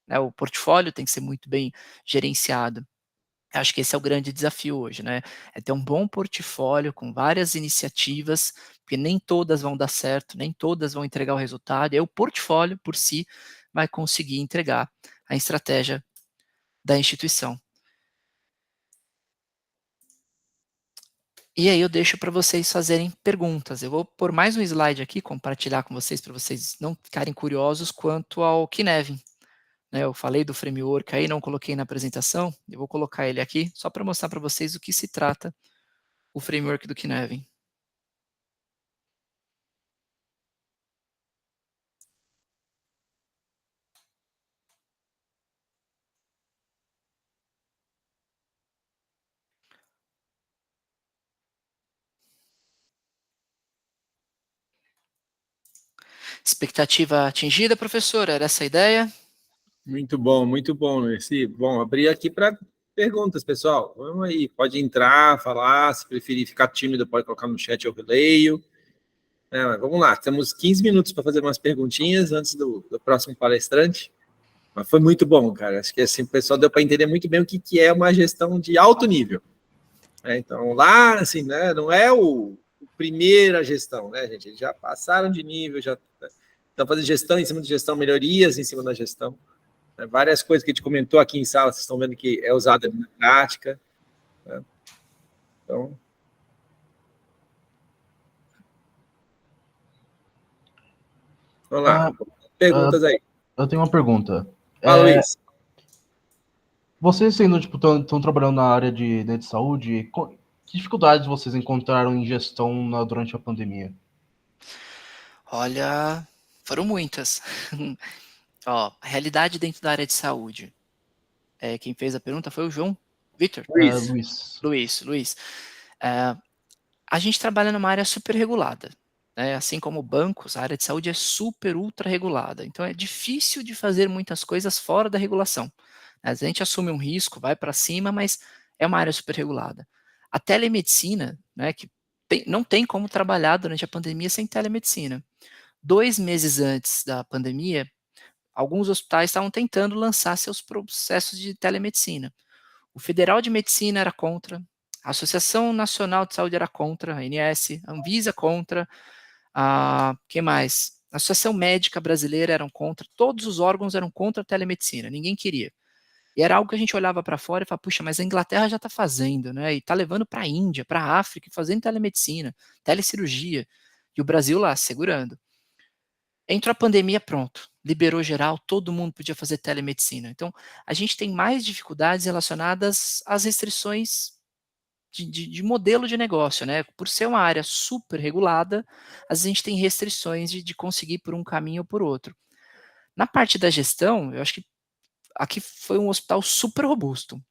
né? O portfólio tem que ser muito bem gerenciado. Acho que esse é o grande desafio hoje, né? É ter um bom portfólio com várias iniciativas, porque nem todas vão dar certo, nem todas vão entregar o resultado, e aí o portfólio por si vai conseguir entregar a estratégia da instituição. E aí eu deixo para vocês fazerem perguntas. Eu vou pôr mais um slide aqui, compartilhar com vocês, para vocês não ficarem curiosos quanto ao Kinevin. Né, eu falei do framework aí, não coloquei na apresentação, eu vou colocar ele aqui, só para mostrar para vocês o que se trata o framework do Kinevin. Expectativa atingida, professor? Era essa a ideia?
Muito bom, Nercy. Bom, abrir aqui para perguntas, pessoal. Vamos aí, pode entrar, falar, se preferir ficar tímido, pode colocar no chat, eu releio. Mas vamos lá, temos 15 minutos para fazer umas perguntinhas antes do próximo palestrante. Mas foi muito bom, cara. Acho que assim, o pessoal deu para entender muito bem o que é uma gestão de alto nível. Então, lá, assim, né, não é o primeira gestão, né, gente? Eles já passaram de nível, já estão fazendo gestão em cima de gestão, melhorias em cima da gestão. Várias coisas que a gente comentou aqui em sala, vocês estão vendo que é usada na prática. Né? Então. Vamos lá. Perguntas aí.
Eu tenho uma pergunta.
Fala, Luiz.
Vocês sendo, tipo, estão trabalhando na área de saúde, que dificuldades vocês encontraram em gestão durante a pandemia?
Olha, foram muitas. Ó, a realidade dentro da área de saúde. Quem fez a pergunta foi o João Vitor. Luiz. A gente trabalha numa área super regulada. Né? Assim como bancos, a área de saúde é super, ultra regulada. Então é difícil de fazer muitas coisas fora da regulação. A gente assume um risco, vai para cima, mas é uma área super regulada. A telemedicina, né, que não tem como trabalhar durante a pandemia sem telemedicina. 2 meses antes da pandemia, alguns hospitais estavam tentando lançar seus processos de telemedicina. O Federal de Medicina era contra, a Associação Nacional de Saúde era contra, a ANS, a Anvisa contra, que mais? A Associação Médica Brasileira eram contra, todos os órgãos eram contra a telemedicina, ninguém queria. E era algo que a gente olhava para fora e falava, puxa, mas a Inglaterra já está fazendo, né? E está levando para a Índia, para a África, fazendo telemedicina, telecirurgia, e o Brasil lá, segurando. Entrou a pandemia, pronto, liberou geral, todo mundo podia fazer telemedicina. Então, a gente tem mais dificuldades relacionadas às restrições de modelo de negócio, né? Por ser uma área super regulada, às vezes a gente tem restrições de conseguir por um caminho ou por outro. Na parte da gestão, eu acho que aqui foi um hospital super robusto,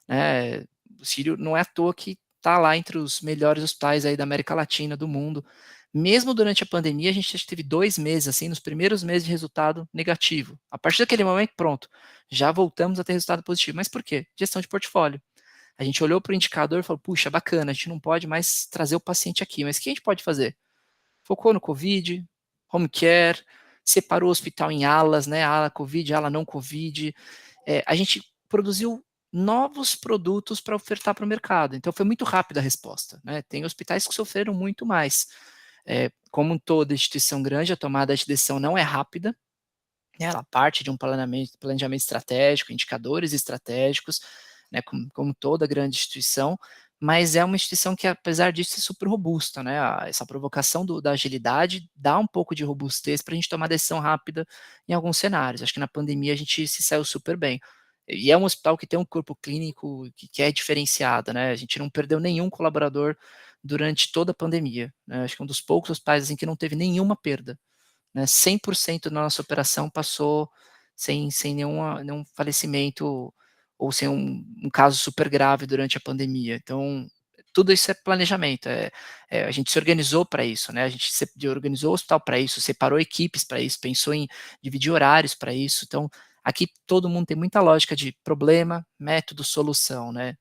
né? O Sírio não é à toa que tá lá entre os melhores hospitais aí da América Latina, do mundo. Mesmo durante a pandemia, a gente teve 2 meses, assim, nos primeiros meses de resultado negativo. A partir daquele momento, pronto, já voltamos a ter resultado positivo. Mas por quê? Gestão de portfólio. A gente olhou para o indicador e falou, puxa, bacana, a gente não pode mais trazer o paciente aqui, mas o que a gente pode fazer? Focou no Covid, home care, separou o hospital em alas, né, ala Covid, ala não Covid. A gente produziu novos produtos para ofertar para o mercado. Então, foi muito rápida a resposta, né? Tem hospitais que sofreram muito mais. Como toda instituição grande, a tomada de decisão não é rápida, né? Ela parte de um planejamento estratégico, indicadores estratégicos, né? Como toda grande instituição, mas é uma instituição que, apesar disso, é super robusta, né? Essa provocação da agilidade dá um pouco de robustez para a gente tomar decisão rápida em alguns cenários. Acho que na pandemia a gente se saiu super bem. E é um hospital que tem um corpo clínico que é diferenciado, né? A gente não perdeu nenhum colaborador durante toda a pandemia, né? Acho que é um dos poucos hospitais assim, que não teve nenhuma perda, né? 100% da nossa operação passou sem nenhum falecimento ou sem um caso super grave durante a pandemia. Então, tudo isso é planejamento. A gente se organizou para isso, né? A gente se organizou o hospital para isso, separou equipes para isso, pensou em dividir horários para isso. Então, aqui todo mundo tem muita lógica de problema, método, solução, né?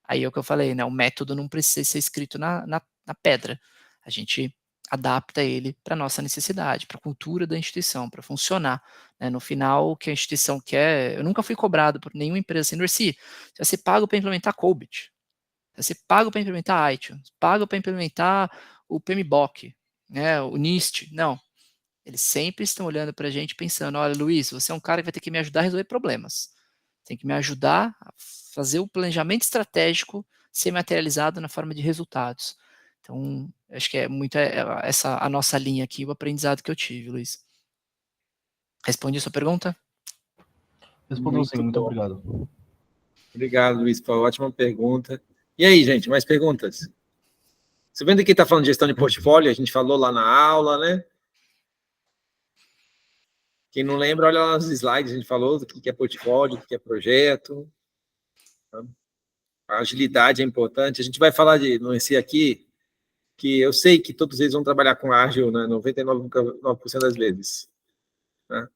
Aí é o que eu falei, né? O método não precisa ser escrito na pedra. A gente adapta ele para a nossa necessidade, para a cultura da instituição, para funcionar, né? No final, o que a instituição quer... Eu nunca fui cobrado por nenhuma empresa assim, Nerci, você paga para implementar Cobit, você paga para implementar iTunes, paga para implementar o PMBOK, né? O NIST. Não. Eles sempre estão olhando para a gente pensando, olha, Luiz, você é um cara que vai ter que me ajudar a resolver problemas. Tem que me ajudar a fazer o planejamento estratégico ser materializado na forma de resultados. Então, acho que é muito essa a nossa linha aqui, o aprendizado que eu tive, Luiz. Respondi a sua pergunta?
Respondeu sim, muito obrigado.
Obrigado, Luiz, foi uma ótima pergunta. E aí, gente, mais perguntas? Você vendo que está falando de gestão de portfólio, a gente falou lá na aula, né? Quem não lembra, olha lá nos slides, a gente falou do que é portfólio, o que é projeto. A agilidade é importante. A gente vai falar no EC aqui, que eu sei que todos eles vão trabalhar com ágil, né, 99,9% das vezes. Né?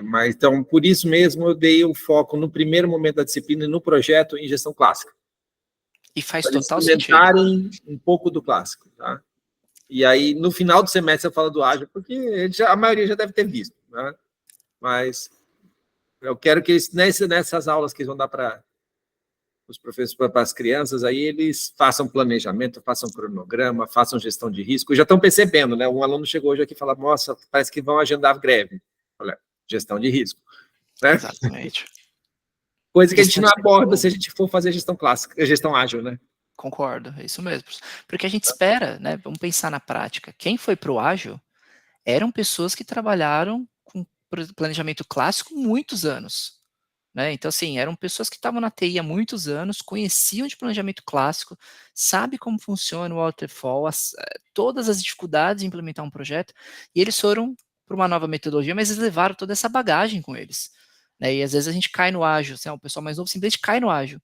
Mas, então, por isso mesmo, eu dei o foco no primeiro momento da disciplina e no projeto em gestão clássica.
E faz
Para eles
total sentido.
experimentarem um pouco do clássico. Tá? E aí, no final do semestre, eu falo do ágil, porque a maioria já deve ter visto. Né? Mas eu quero que eles, nessas aulas que eles vão dar para os professores, para as crianças, aí eles façam planejamento, façam cronograma, façam gestão de risco. Já estão percebendo, né? Um aluno chegou hoje aqui e falou, nossa, parece que vão agendar greve. Olha, gestão de risco. Né?
Exatamente.
Coisa que a gente não aborda se a gente for fazer gestão clássica, gestão ágil, né?
Concordo, é isso mesmo. Porque a gente espera, né? Vamos pensar na prática. Quem foi para o ágil eram pessoas que trabalharam com planejamento clássico muitos anos. Né? Então, assim, eram pessoas que estavam na TI há muitos anos, conheciam de planejamento clássico, sabe como funciona o waterfall, todas as dificuldades de implementar um projeto, e eles foram para uma nova metodologia, mas eles levaram toda essa bagagem com eles. Né? E às vezes a gente cai no ágil, assim, o pessoal mais novo simplesmente cai no ágil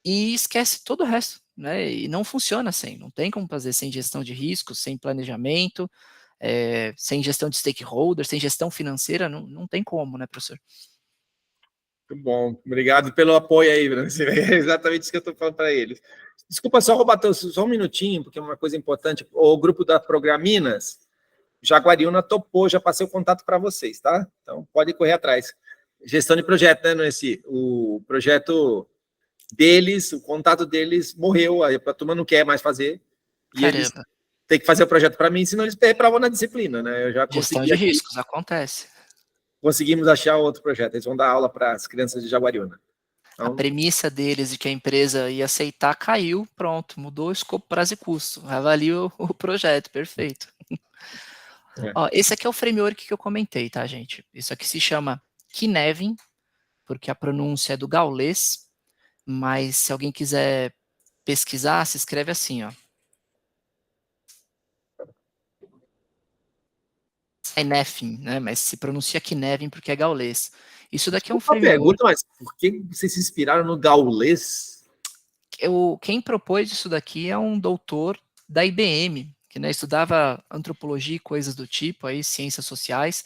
e esquece todo o resto. Né? E não funciona sem, não tem como fazer sem gestão de risco, sem planejamento, sem gestão de stakeholders, sem gestão financeira, não tem como, né, professor?
Muito bom, obrigado pelo apoio aí, Bruno. É exatamente isso que eu estou falando para eles. Desculpa só roubar só um minutinho, porque é uma coisa importante. O grupo da Programinas, Jaguariúna topou, já passei o contato para vocês, tá? Então, pode correr atrás. Gestão de projeto, né, Noeci? O projeto deles, o contato deles morreu, a turma não quer mais fazer. E
Caramba.
eles têm que fazer o projeto para mim, senão eles reprovam na disciplina, né? Eu já
Gestão de riscos, acontece.
Conseguimos achar outro projeto. Eles vão dar aula para as crianças de Jaguariúna. Então,
a premissa deles de que a empresa ia aceitar caiu, pronto, mudou o escopo, prazo e custo, avalia o projeto, perfeito. Ó, esse aqui é o framework que eu comentei, tá, gente? Isso aqui se chama Kinevin, porque a pronúncia é do gaulês, mas se alguém quiser pesquisar, se escreve assim, ó. Kinevin, né? Mas se pronuncia Kinevin porque é gaulês. Isso daqui é um framework.
Pergunta, mas por que vocês se inspiraram no gaulês?
quem propôs isso daqui é um doutor da IBM, que, né, estudava antropologia e coisas do tipo, aí, ciências sociais,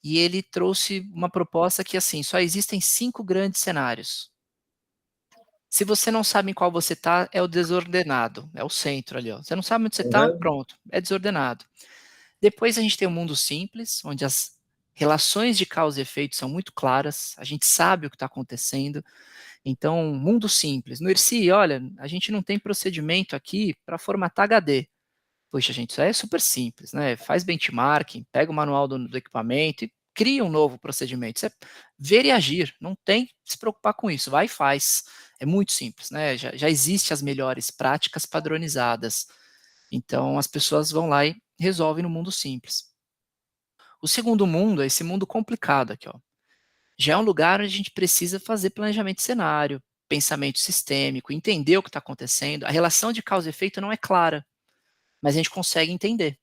e ele trouxe uma proposta que, assim, só existem 5 grandes cenários. Se você não sabe em qual você está, é o desordenado, é o centro ali, ó. Você não sabe onde você está,
Uhum.
pronto, é desordenado. Depois a gente tem o mundo simples, onde as relações de causa e efeito são muito claras, a gente sabe o que está acontecendo. Então, mundo simples. No IRC, olha, a gente não tem procedimento aqui para formatar HD. Poxa, gente, isso aí é super simples, né? Faz benchmarking, pega o manual do equipamento e cria um novo procedimento. Isso é ver e agir, não tem que se preocupar com isso, vai e faz. É muito simples, né? Já existem as melhores práticas padronizadas. Então, as pessoas vão lá e resolvem no mundo simples. O segundo mundo é esse mundo complicado aqui, ó. Já é um lugar onde a gente precisa fazer planejamento de cenário, pensamento sistêmico, entender o que está acontecendo. A relação de causa e efeito não é clara, mas a gente consegue entender.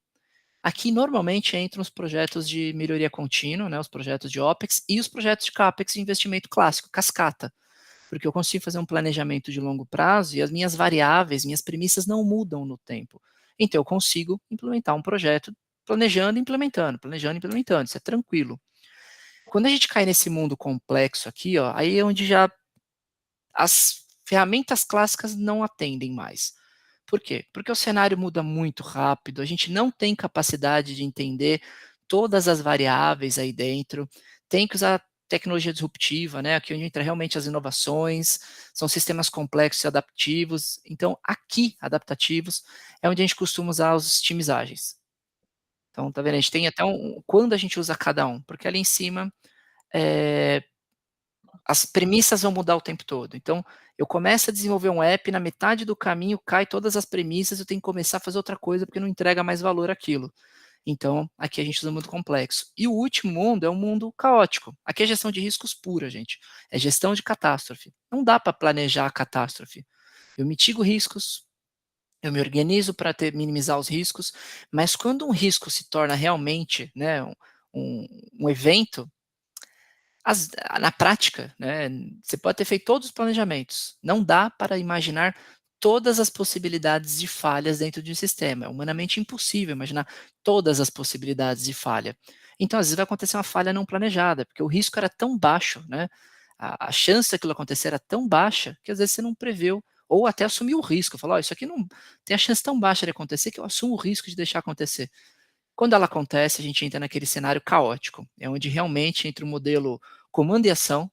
Aqui, normalmente, entram os projetos de melhoria contínua, né, os projetos de OPEX e os projetos de CAPEX de investimento clássico, cascata, porque eu consigo fazer um planejamento de longo prazo e as minhas variáveis, minhas premissas não mudam no tempo. Então, eu consigo implementar um projeto planejando e implementando, isso é tranquilo. Quando a gente cai nesse mundo complexo aqui, ó, aí é onde já as ferramentas clássicas não atendem mais. Por quê? Porque o cenário muda muito rápido, a gente não tem capacidade de entender todas as variáveis aí dentro, tem que usar tecnologia disruptiva, né? Aqui onde entra realmente as inovações, são sistemas complexos e adaptivos. Então, aqui, adaptativos, é onde a gente costuma usar os times ágeis. Então, tá vendo? A gente tem até quando a gente usa cada um, porque ali em cima é, as premissas vão mudar o tempo todo. Então, eu começo a desenvolver um app, na metade do caminho cai todas as premissas, eu tenho que começar a fazer outra coisa porque não entrega mais valor aquilo. Então, aqui a gente usa um mundo complexo. E o último mundo é um mundo caótico. Aqui é gestão de riscos pura, gente. É gestão de catástrofe. Não dá para planejar a catástrofe. Eu mitigo riscos, eu me organizo para minimizar os riscos, mas quando um risco se torna realmente, né, um evento, na prática, né, você pode ter feito todos os planejamentos. Não dá para imaginar todas as possibilidades de falhas dentro de um sistema. É humanamente impossível imaginar todas as possibilidades de falha. Então, às vezes vai acontecer uma falha não planejada, porque o risco era tão baixo, né? A chance daquilo acontecer era tão baixa que às vezes você não preveu, ou até assumiu o risco. Falou, oh, isso aqui não tem a chance tão baixa de acontecer que eu assumo o risco de deixar acontecer. Quando ela acontece, a gente entra naquele cenário caótico, é onde realmente entra o modelo comando e ação,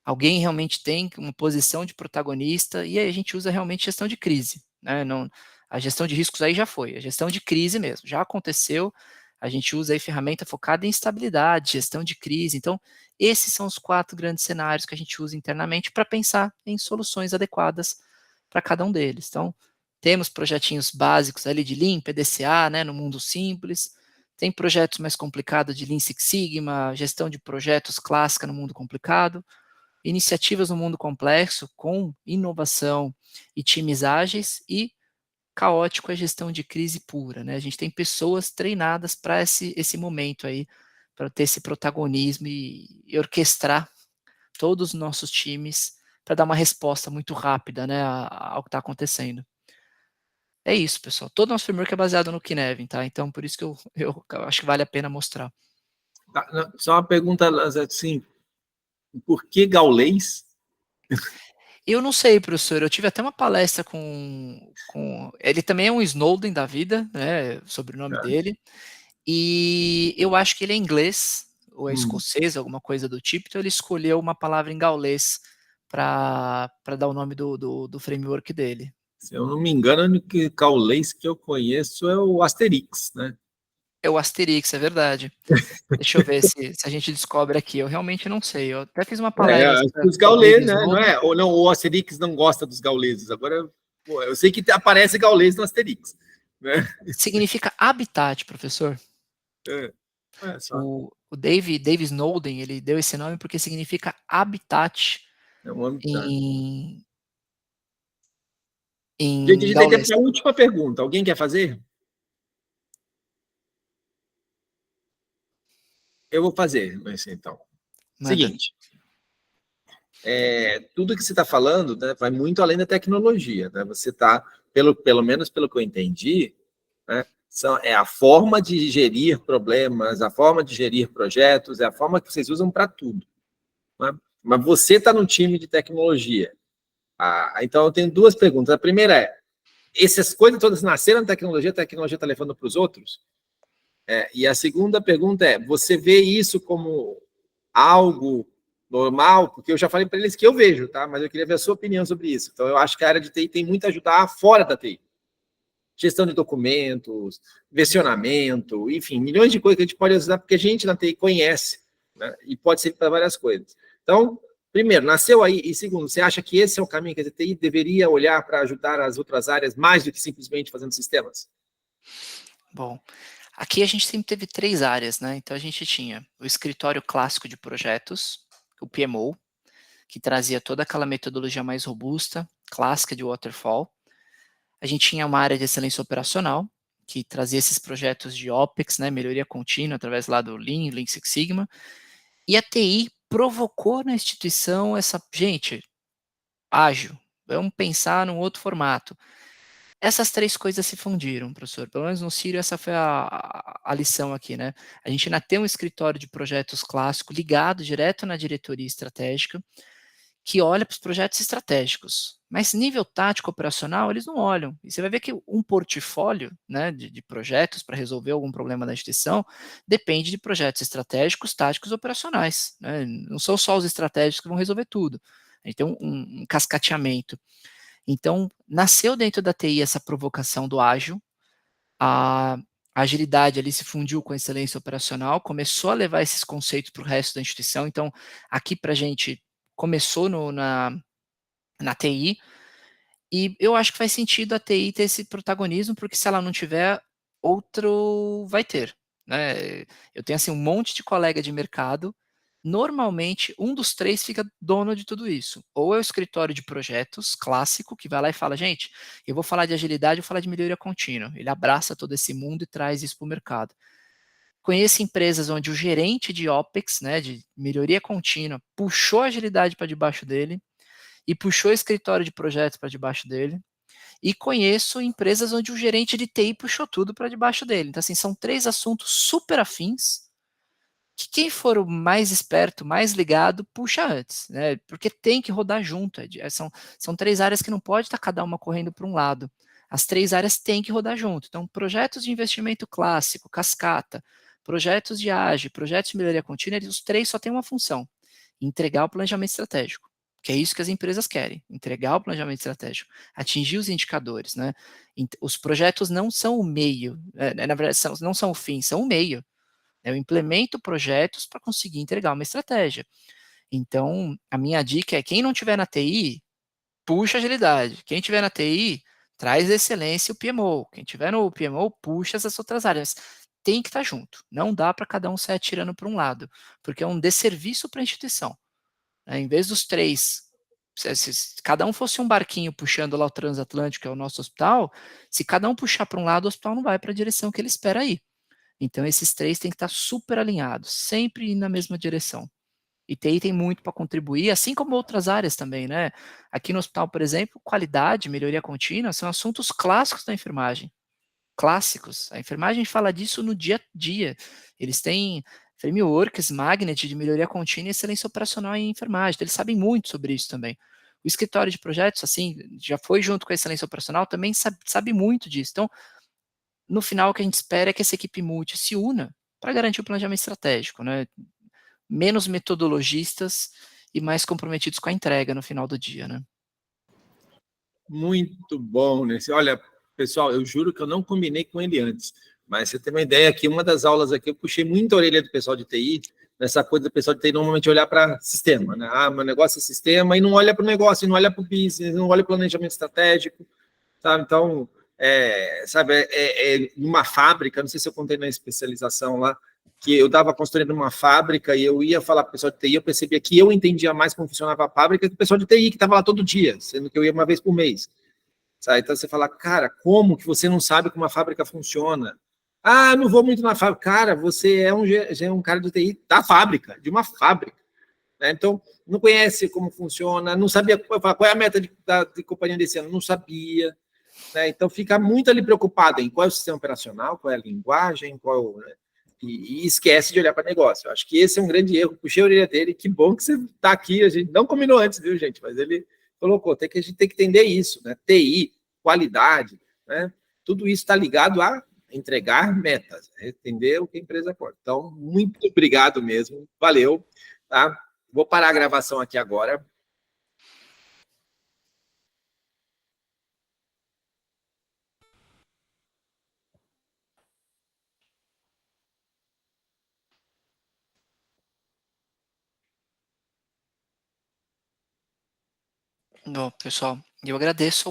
alguém realmente tem uma posição de protagonista, e aí a gente usa realmente gestão de crise. Né? Não, a gestão de riscos aí já foi, a gestão de crise mesmo, já aconteceu, a gente usa aí ferramenta focada em estabilidade, gestão de crise. Então, esses são os 4 grandes cenários que a gente usa internamente para pensar em soluções adequadas para cada um deles. Então, temos projetinhos básicos ali de Lean, PDCA, né, no mundo simples, tem projetos mais complicados de Lean Six Sigma, gestão de projetos clássica no mundo complicado, iniciativas no mundo complexo com inovação e times ágeis, e caótico é gestão de crise pura, né? A gente tem pessoas treinadas para esse momento aí, para ter esse protagonismo e orquestrar todos os nossos times para dar uma resposta muito rápida, né, ao que está acontecendo. É isso, pessoal. Todo nosso framework é baseado no Kinevin, tá? Então, por isso que eu acho que vale a pena mostrar.
Tá, só uma pergunta assim, por que gaulês?
Eu não sei, professor. Eu tive até uma palestra com. Ele também é um Snowden da vida, né? Sobre o nome dele. E eu acho que ele é inglês, ou é escocês, alguma coisa do tipo. Então ele escolheu uma palavra em gaulês para dar o nome do framework dele.
Se eu não me engano, o único gaulês que eu conheço é o Asterix, né?
É o Asterix, é verdade. Deixa eu ver se a gente descobre aqui. Eu realmente não sei. Eu até fiz uma palestra
Os
com o
gauleses,
David
né? Não
Snowden.
é? Ou não, o Asterix não gosta dos gauleses. Agora, pô, eu sei que aparece gaulês no Asterix, né?
Significa habitat, professor.
É só.
O Dave Snowden, ele deu esse nome porque significa habitat
É um habitat.
em,
Gente, a
em
gente tem tempo
gaulês.
para a última pergunta. Alguém quer fazer? Eu vou fazer, mas então.
Manda.
Seguinte. tudo que você está falando, né, vai muito além da tecnologia, né? Você está, pelo menos pelo que eu entendi, né, é a forma de gerir problemas, a forma de gerir projetos, é a forma que vocês usam para tudo. Né? Mas você está no time de tecnologia. Então, eu tenho duas perguntas. A primeira essas coisas todas nasceram na tecnologia, a tecnologia está levando para os outros? E a segunda pergunta você vê isso como algo normal? Porque eu já falei para eles que eu vejo, tá? Mas eu queria ver a sua opinião sobre isso. Então, eu acho que a área de TI tem muito a ajudar fora da TI. Gestão de documentos, versionamento, enfim, milhões de coisas que a gente pode usar, porque a gente na TI conhece, né? E pode ser para várias coisas. Então, primeiro, nasceu aí, e segundo, você acha que esse é o caminho que a TI deveria olhar para ajudar as outras áreas, mais do que simplesmente fazendo sistemas?
Bom, aqui a gente sempre teve 3 áreas, né? Então a gente tinha o escritório clássico de projetos, o PMO, que trazia toda aquela metodologia mais robusta, clássica de waterfall. A gente tinha uma área de excelência operacional, que trazia esses projetos de OPEX, né, melhoria contínua, através lá do Lean, Lean Six Sigma. E a TI provocou na instituição gente, ágil, vamos pensar num outro formato. Essas 3 coisas se fundiram, professor. Pelo menos no Círio, essa foi a lição aqui, né? A gente ainda tem um escritório de projetos clássico ligado direto na diretoria estratégica, que olha para os projetos estratégicos. Mas nível tático operacional, eles não olham. E você vai ver que um portfólio, né, de projetos para resolver algum problema da instituição depende de projetos estratégicos, táticos e operacionais. Né? Não são só os estratégicos que vão resolver tudo. A gente tem um cascateamento. Então, nasceu dentro da TI essa provocação do ágil, a agilidade ali se fundiu com a excelência operacional, começou a levar esses conceitos para o resto da instituição. Então, aqui para a gente começou na TI, e eu acho que faz sentido a TI ter esse protagonismo, porque se ela não tiver, outro vai ter. Né? Eu tenho assim um monte de colega de mercado. Normalmente, um dos 3 fica dono de tudo isso. Ou é o escritório de projetos clássico, que vai lá e fala, gente, eu vou falar de agilidade, eu vou falar de melhoria contínua. Ele abraça todo esse mundo e traz isso para o mercado. Conheço empresas onde o gerente de OPEX, né, de melhoria contínua, puxou a agilidade para debaixo dele e puxou o escritório de projetos para debaixo dele. E conheço empresas onde o gerente de TI puxou tudo para debaixo dele. Então, assim, são 3 assuntos super afins, que quem for o mais esperto, mais ligado, puxa antes, né? Porque tem que rodar junto. São 3 áreas que não pode estar cada uma correndo para um lado. As 3 áreas têm que rodar junto. Então, projetos de investimento clássico, cascata, projetos de ágil, projetos de melhoria contínua, os 3 só têm uma função: entregar o planejamento estratégico. Que é isso que as empresas querem, entregar o planejamento estratégico, atingir os indicadores, né? Os projetos não são o meio, na verdade, não são o fim, são o meio. Eu implemento projetos para conseguir entregar uma estratégia. Então, a minha dica é, quem não tiver na TI, puxa agilidade. Quem tiver na TI, traz excelência o PMO. Quem tiver no PMO, puxa essas outras áreas. Tem que estar junto. Não dá para cada um sair atirando para um lado, porque é um desserviço para a instituição. Em vez dos 3, se cada um fosse um barquinho puxando lá o transatlântico, que é o nosso hospital, se cada um puxar para um lado, o hospital não vai para a direção que ele espera ir. Então, esses 3 têm que estar super alinhados, sempre indo na mesma direção. E TI tem muito para contribuir, assim como outras áreas também, né? Aqui no hospital, por exemplo, qualidade, melhoria contínua, são assuntos clássicos da enfermagem. Clássicos. A enfermagem fala disso no dia a dia. Eles têm frameworks, magnet de melhoria contínua e excelência operacional em enfermagem. Então, eles sabem muito sobre isso também. O escritório de projetos, assim, já foi junto com a excelência operacional, também sabe muito disso. Então, no final, o que a gente espera é que essa equipe multi se una para garantir o planejamento estratégico, né? Menos metodologistas e mais comprometidos com a entrega no final do dia, né?
Muito bom, né? Olha, pessoal, eu juro que eu não combinei com ele antes, mas você tem uma ideia aqui, uma das aulas aqui, eu puxei muito a orelha do pessoal de TI, nessa coisa do pessoal de TI normalmente olhar para sistema, né? Meu negócio é sistema, e não olha para o negócio, e não olha para o business, não olha para o planejamento estratégico, sabe? Então, numa fábrica, não sei se eu contei na especialização lá, que eu estava construindo uma fábrica e eu ia falar para o pessoal de TI, eu percebia que eu entendia mais como funcionava a fábrica que o pessoal de TI, que estava lá todo dia, sendo que eu ia uma vez por mês. Sabe? Então você fala, cara, como que você não sabe como a fábrica funciona? Não vou muito na fábrica. Cara, você é um cara de TI da fábrica, de uma fábrica. né? Então, não conhece como funciona, não sabia qual é a meta de companhia desse ano, não sabia, né? Então, fica muito ali preocupado em qual é o sistema operacional, qual é a linguagem, né? E esquece de olhar para negócio. Eu acho que esse é um grande erro. Puxei a orelha dele, que bom que você está aqui, a gente não combinou antes, viu, gente? Mas ele colocou, a gente tem que entender isso, né? TI, qualidade, né? Tudo isso está ligado a entregar metas, entender o que a empresa pode. Então, muito obrigado mesmo, valeu, tá? Vou parar a gravação aqui agora.
Bom, pessoal, eu agradeço